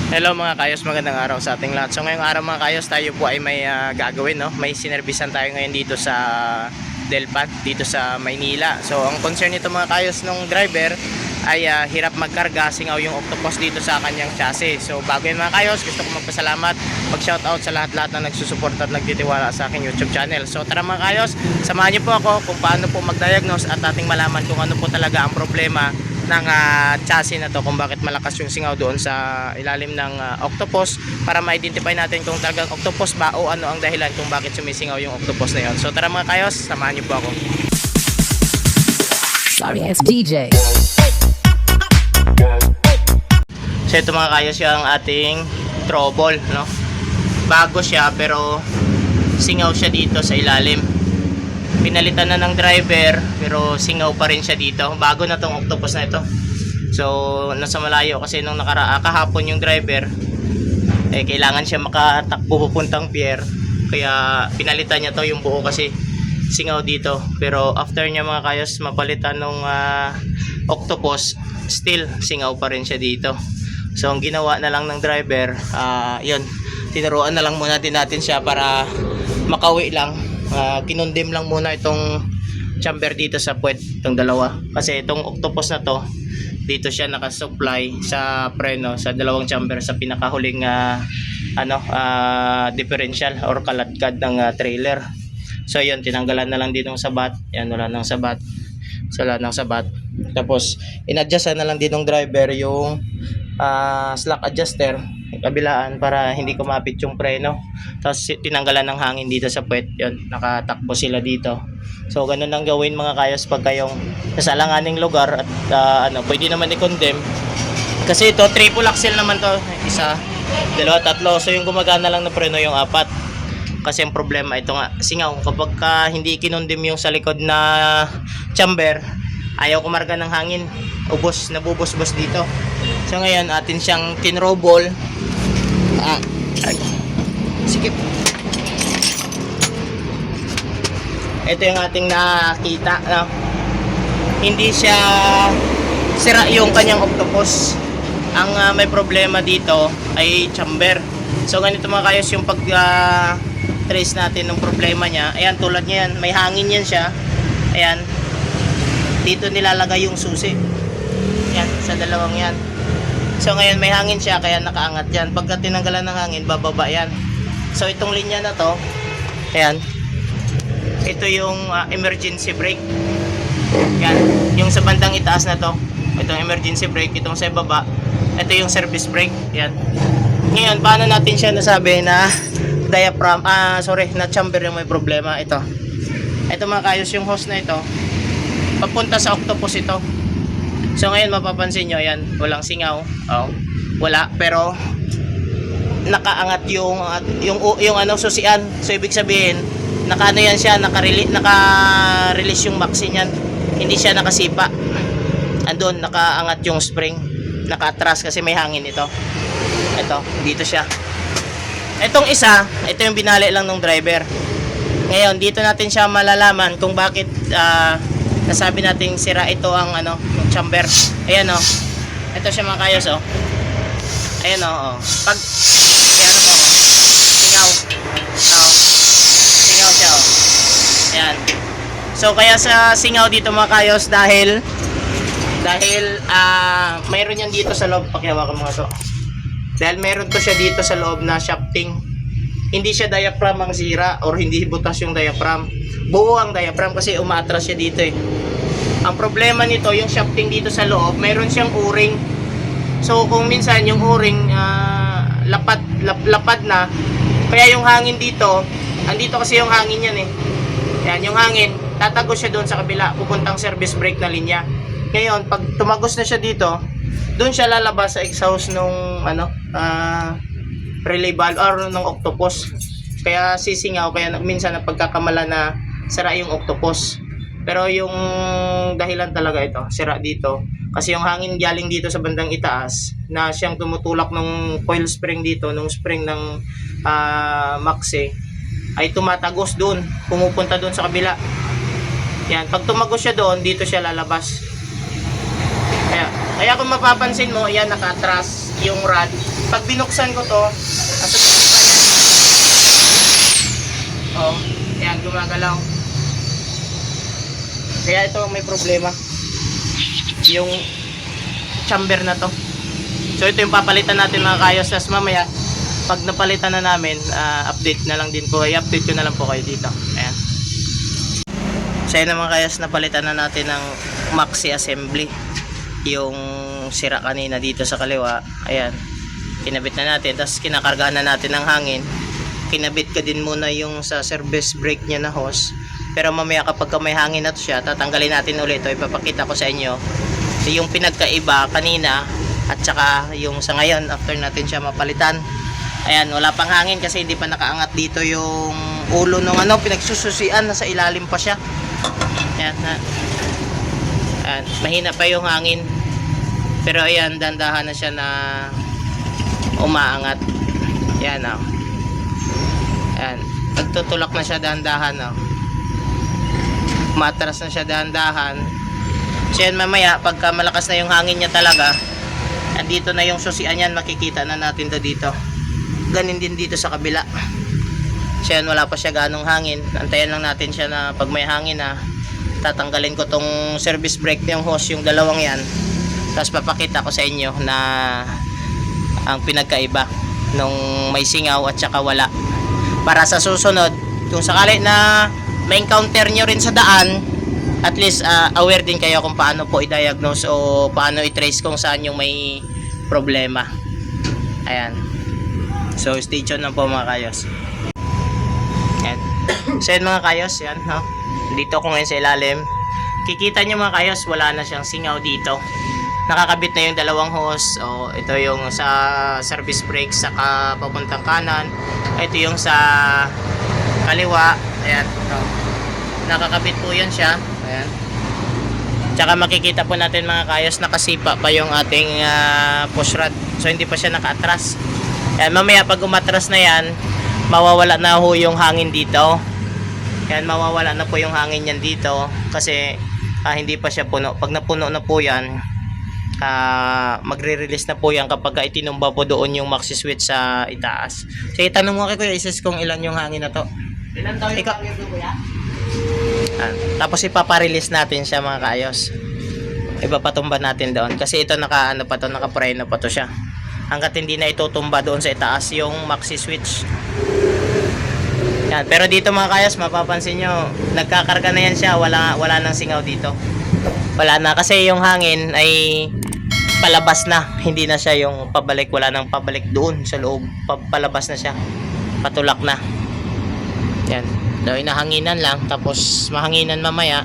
Hello mga kayos, magandang araw sa ating lahat. So ngayong araw mga kayos, tayo po ay may gagawin, no? May sinerbisan tayo ngayon dito sa Delpat, dito sa Maynila. So ang concern nito mga kayos nung driver ay hirap magkarga, singaw yung octopus dito sa kanyang chassis. So bago yun mga kayos, gusto ko magpasalamat, mag-shoutout sa lahat-lahat na nagsusuporta at nagtitiwala sa aking YouTube channel. So tara mga kayos, samahan niyo po ako kung paano po mag-diagnose at ating malaman kung ano po talaga ang problema ng chassis na to, kung bakit malakas yung singaw doon sa ilalim ng octopus, para ma-identify natin kung talagang octopus ba o ano ang dahilan kung bakit sumisingaw yung octopus na yon. So tara mga kayos, samahan niyo po ako. Sorry, it's DJ. So ito mga kayos yung ating trouble, no? Bago siya pero singaw siya dito sa ilalim. Pinalitan na ng driver pero singaw pa rin siya dito. Bago na tong octopus na ito. So nasa malayo kasi nung kahapon yung driver kailangan siya makatakbo pupuntang pier, kaya pinalitan niya to yung buo kasi singaw dito. Pero after niya mga kayos mapalitan ng octopus, still singaw pa rin siya dito. So ang ginawa na lang ng driver, yun, tinuruan na lang muna din natin siya para makauwi lang. Kinundem lang muna itong chamber dito sa puwet, itong dalawa, kasi itong octopus na to dito siya nakasupply sa preno sa dalawang chamber sa pinakahuling differential or kaladkad ng trailer. So yun, tinanggalan na lang din ng sabat. Yan, wala nang sabat, wala nang sabat. Tapos inadjustan na lang din ng driver yung slack adjuster kabilaan para hindi kumapit yung preno. Tapos tinanggalan ng hangin dito sa puwet. Yun, nakatakbo sila dito. So ganun lang gawin mga kayos pag kayong nasa alanganing lugar at pwede naman i-condemn kasi ito triple axle naman to, isa, dalawa, tatlo. So yung gumagana lang na preno yung apat, kasi ang problema ito nga singaw. Kapag hindi kinondem yung sa likod na chamber, ayaw kumarga ng hangin, ubos, nabubos-bos dito. So ngayon atin siyang tinrobol. Sikip. Ito yung ating nakita, no? Hindi siya sira yung kanyang octopus. Ang may problema dito ay chamber. So ganito mga kayos yung pag trace natin ng problema niya. Ayan, tulad niyan, may hangin yan siya. Ayan, dito nilalagay yung susi. Yan, sa dalawang yan. So ngayon may hangin siya kaya nakaangat yan. Pagka tinanggalan ng hangin, bababa yan. So itong linya na to, ayan, ito yung emergency brake. Yan, yung sa bandang itaas na to, itong emergency brake. Itong sa baba, ito yung service brake. Yan. Ngayon, paano natin siya nasabi na diaphragm, na chamber yung may problema? Ito mga kayos, yung hose na ito papunta sa octopus ito. So ngayon mapapansin nyo, yan, walang singaw. Wala, pero nakaangat yung susian. So ibig sabihin, yan siya, naka-release yung maxi niyan. Hindi siya nakasipa. Andun, nakaangat yung spring, naka-atras kasi may hangin ito. Ito, dito siya. Itong isa, ito yung binali lang ng driver. Ngayon, dito natin siya malalaman kung bakit nasabi nating sira ito ang yung chamber. Ayan ito siya mga kayos ayan pag singaw siya ayan. So kaya sa singaw dito mga kayos dahil mayroon yan dito sa loob. Pakihawakan mo to. Dahil mayroon to siya dito sa loob na shafting. Hindi siya diaphragm ang sira or hindi butas yung diaphragm. Buo ang diaphragm kasi umaatras siya dito Ang problema nito, yung shafting dito sa loob, mayroon siyang o-ring. So kung minsan yung o-ring lapad na, kaya yung hangin dito, andito kasi yung hangin yan Yan, yung hangin, tatagos siya doon sa kabila, pupuntang service brake na linya. Ngayon, pag tumagos na siya dito, doon siya lalabas sa exhaust nung relay valve or ng octopus. Kaya sisingaw, kaya minsan napagkakamala na sira yung octopus. Pero yung dahilan talaga ito, sira dito. Kasi yung hangin galing dito sa bandang itaas na siyang tumutulak ng coil spring dito, nung spring ng maxi, ay tumatagos doon, pumupunta doon sa kabila. Yan, pag tumagos siya doon, dito siya lalabas. Kaya kung mapapansin mo, ayan, nakatras. yung rod. Pag binuksan ko to, nasa pa niya. Oh, yan, gumagalaw. Kaya ito may problema. Yung chamber na to. So ito yung papalitan natin mga kayos. Tapos mamaya, pag napalitan na namin, update na lang din po. I-update ko na lang po kayo dito. Ayan. So yun naman kayos, napalitan na natin ng maxi assembly. Yung sira kanina dito sa kaliwa. Ayan. Kinabit na natin. Tapos kinakargahan na natin ng hangin. Kinabit ka din muna yung sa service brake nya na hose. Pero mamaya kapag may hangin na to siya, tatanggalin natin ulit ito. Ipapakita ko sa inyo yung pinagkaiba kanina at saka yung sa ngayon after natin siya mapalitan. Ayan, wala pang hangin kasi hindi pa nakaangat dito yung ulo ng ano, pinagsususian, nasa ilalim pa siya. Ayan, ayan, mahina pa yung hangin. Pero ayan, dandahan na siya na umaangat. Ayan, oh. Ayan, nagtutulak na siya dahan-dahan, oh. Matras na siya dahan-dahan. So yan, mamaya pagka malakas na yung hangin niya talaga, andito na yung susian yan, makikita na natin to dito. Ganin din dito sa kabila. So yan, wala pa siya ganong hangin. Antayan lang natin siya na pag may hangin na, tatanggalin ko tong service brake yung hose, yung dalawang yan. Tapos papakita ko sa inyo na ang pinagkaiba nung may singaw at saka wala. Para sa susunod, kung sakali na may encounter nyo rin sa daan, at least aware din kayo kung paano po i-diagnose o paano i-trace kung saan yung may problema. Ayan. So stay tuned lang po mga kayos. Ayan. So yan mga kayos, yan, no? Dito ko ngayon sa ilalim. Kikita nyo mga kayos, wala na siyang singaw dito. Nakakabit na yung dalawang hose. O ito yung sa service brake saka papuntang kanan. Ito yung sa kaliwa. Ayan, ito. Nakakabit po yan siya. Ayan. Tsaka makikita po natin mga kayos, nakasipa pa yung ating push rod. So hindi pa siya naka-atras. Ayan, mamaya pag umatras na yan, mawawala na ho yung hangin dito. Ayan, mawawala na po yung hangin yan dito. Kasi hindi pa siya puno. Pag napuno na po yan, magre-release na po yan kapag itinumba po doon yung maxi switch sa itaas. So itanong mo kay Kuya Isis kung ilan yung hangin na to. Ilan daw yung hangin to, Kuya? Tapos ipaparelease natin siya mga kaayos. Ipapatumba natin doon kasi ito naka-preno pa to siya. Hangga't hindi na itutumba doon sa itaas yung maxi switch. Yan, pero dito mga kaayos, mapapansin nyo, nagkakarga na yan siya, wala nang singaw dito. Wala na kasi yung hangin ay palabas na, hindi na siya yung pabalik, wala nang pabalik doon sa loob, palabas na siya, patulak na. Yan. So, inahanginan lang, tapos mahanginan mamaya,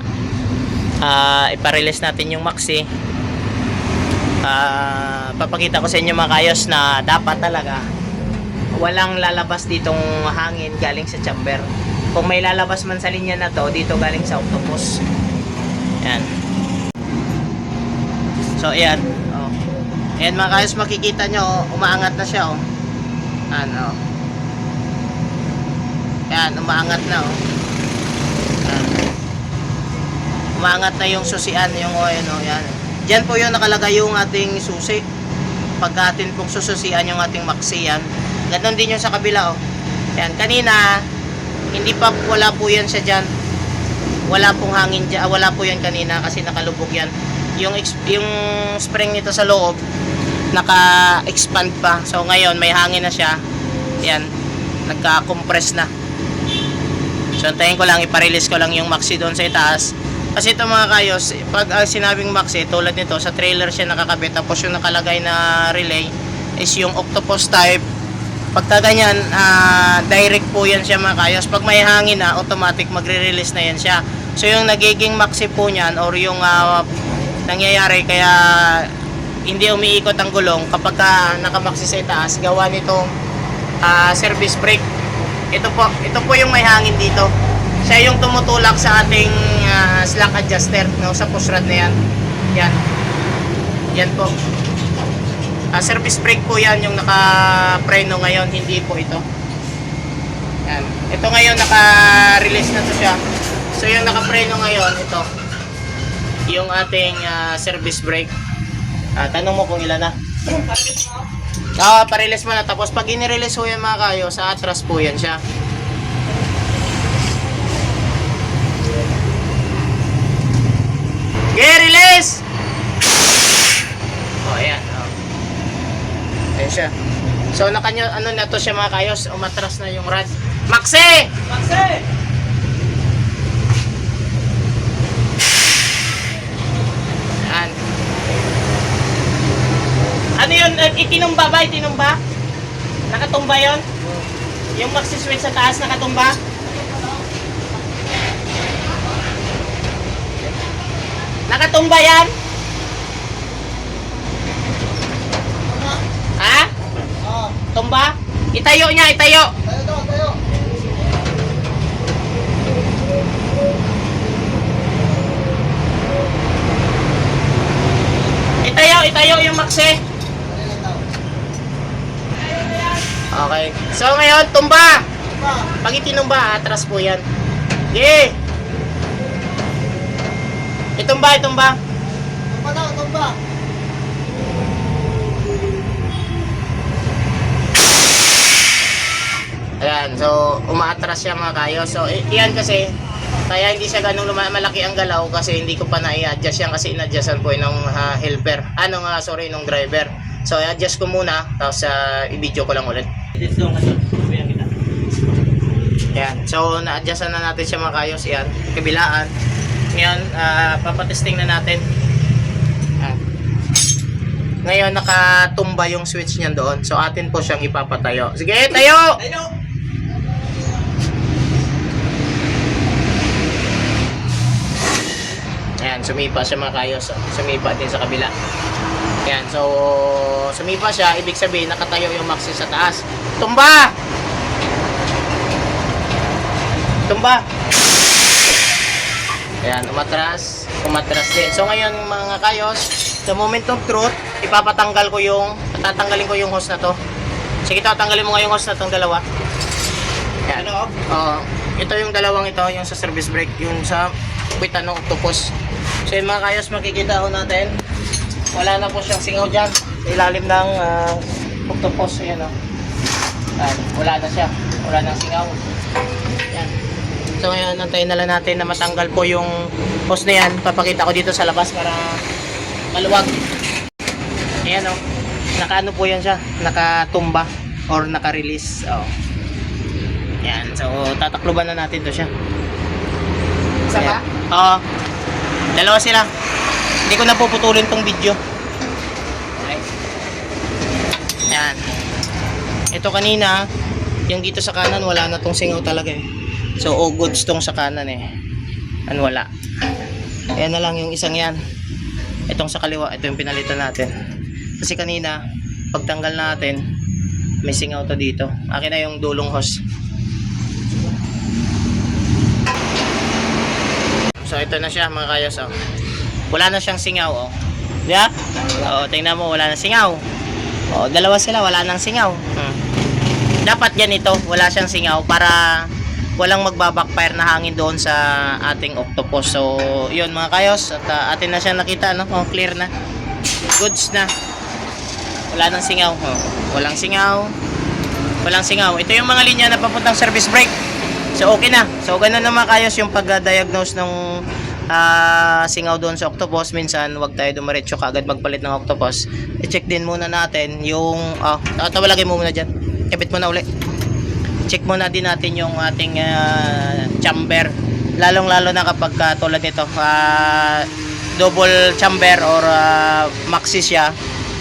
iparelease natin yung maxi. Papakita ko sa inyo mga kayos na dapat talaga walang lalabas ditong hangin galing sa chamber. Kung may lalabas man sa linya na to, dito galing sa octopus. Yan. So ayan, oh. Ayan mga kayos, makikita nyo, oh, umaangat na siya, oh. Ano, yan, umaangat na, oh. Yan. Umaangat na yung susian, yung yan. Diyan po yung nakalagay yung ating susi. Pag atin pong sususian yung ating maxi yan. Ganon din yung sa kabila, oh. Yan, kanina wala po yan siya dyan. Wala pong hangin dyan, wala po yan kanina kasi nakalubog yan. Yung spring nito sa loob naka-expand pa. So ngayon may hangin na siya. Yan, nagka-compress na. So antayin ko lang, iparelease ko lang yung maxi doon sa itaas. Kasi ito mga kayos, pag sinabing maxi, tulad nito, sa trailer siya nakakabit. Tapos yung nakalagay na relay is yung octopus type. Pagka ganyan, direct po yan siya mga kayos. Pag may hangin na, automatic magre-release na yan siya. So yung nagiging maxi po niyan, or yung nangyayari kaya hindi umiikot ang gulong kapag nakamaxi sa itaas, gawa nitong service brake. Ito po yung may hangin dito. Siya yung tumutulak sa ating slack adjuster, no, sa push rod na yan. Yan po. Service brake po yan yung naka-preno ngayon, hindi po ito. Yan. Ito ngayon naka-release na to siya. So yung naka-preno ngayon, ito. Yung ating service brake. Tanong mo kung ilan na. Pa-release mo na. Tapos pag inirelease ho yan mga kayo, sa atras po yan siya. Release! Oh, ayan. Oh. Ayan siya. So, ano na to siya mga kayos, umatras na yung rod. Maxi! Maxi! Ayan. Ano yun? Itinumba ba? Itinumba? Nakatumba yun? Yung maxi switch sa taas nakatumba? Nakatumba yan? Ha? Tumba? Itayo niya, itayo. Tayo. Itayo yung maxi. Okay. So ngayon, tumba. Pag itinumba, atras po yan. Okay. Itumba. Tumba. Ayan, so umaatras siya mga kayo. So iyan kasi, kaya hindi siya ganun malaki ang galaw kasi hindi ko pa na-i-adjust yan kasi in-adjustan po ng helper. Nung driver. So i-adjust ko muna, tapos i-video ko lang ulit. Ayan, so na-adjustan na natin siya mga kayos. Ayan, kabilaan. Ngayon, papatesting na natin. Ngayon, nakatumba yung switch niyan doon. So, atin po siyang ipapatayo. Sige, tayo! Ayan, sumipa siya mga kayos. Sumipa din sa kabila. Ayan, so, sumipa siya. Ibig sabihin, nakatayo yung maxi sa taas. Tumba! Tumba! Ayan, umatras din. So ngayon mga kayos, sa moment of truth, tatanggalin ko yung hose na to. Sige, tatanggalin mo nga yung hose na tong dalawa. Ayan. Ito yung dalawang ito, yung sa service brake, yung sa kuwitan ng octopus. So yung mga kayos, makikita ho natin, wala na po siyang singaw dyan. Sa ilalim ng octopus, ayan o. Wala na siya, wala nang singaw. Ayan. So ngayon, antayin na lang natin na matanggal po yung hose na yan. Papakita ko dito sa labas para maluwag. Ayan o. Nakaano po yan siya. Nakatumba or naka-release. Ayan. So tatakluban na natin to siya. Isa pa? Oo. Dalawa sila. Hindi ko na puputulin tong video. Okay. Ayan. Ito kanina, yung dito sa kanan wala na tong singaw talaga eh. So, all goods tong sa kanan eh. Wala. Ayan na lang yung isang yan. Itong sa kaliwa, ito yung pinalitan natin. Kasi kanina, pagtanggal natin, may singaw to dito. Akin na yung dulong hose. So, ito na siya mga kayos. Wala na siyang singaw. Yeah? Tingnan mo, wala na singaw. Dalawa sila, wala nang singaw. Dapat ganito, wala siyang singaw para walang magbabackfire na hangin doon sa ating octopus. So, yun mga kayos. At atin na siya nakita, no? Clear na. Goods na. Wala nang singaw. Walang singaw. Walang singaw. Ito yung mga linya na papuntang service brake. So, okay na. So, ganun na mga kayos yung pag-diagnose ng singaw doon sa octopus. Minsan, wag tayo dumiretso kaagad magpalit ng octopus. I-check din muna natin yung... tawalagay mo muna dyan. Kabit mo na uli. Check muna din natin yung ating chamber, lalong-lalo na kapag tulad nito double chamber or maxi siya.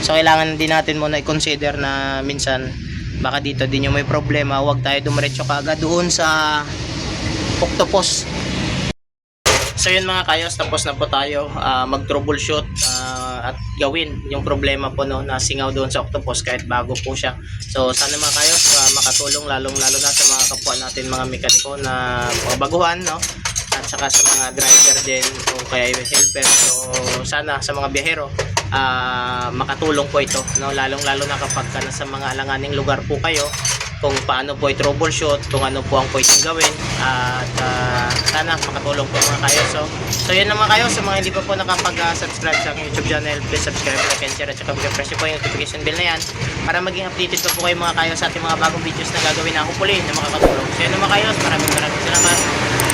So kailangan din natin muna i-consider na minsan baka dito din yung may problema. Huwag tayo dumiretso kaagad doon sa octopus. So yun mga kayos, tapos na po tayo mag-troubleshoot at gawin yung problema po no, na singaw doon sa octopus kahit bago po siya. So sana mga kayos makatulong lalo na sa mga kapwa natin mga mekaniko na baguhan no, at saka sa mga driver din o kaya yung helper. So sana sa mga biyahero makatulong po ito no, lalong na kapag nasa mga alanganing lugar po kayo kung paano po i-troubleshoot, kung ano po ang pwedeng gawin, at sana makatulong po mga kayoso. So yun naman kayo, sa mga hindi pa po nakapag-subscribe sa aking YouTube channel, please subscribe, like and share, at saka press po yung notification bell na yan para maging updated pa po kayo mga kayo sa ating mga bagong videos na gagawin na hopefully na makakatulong. So yun naman kayo, maraming salamat.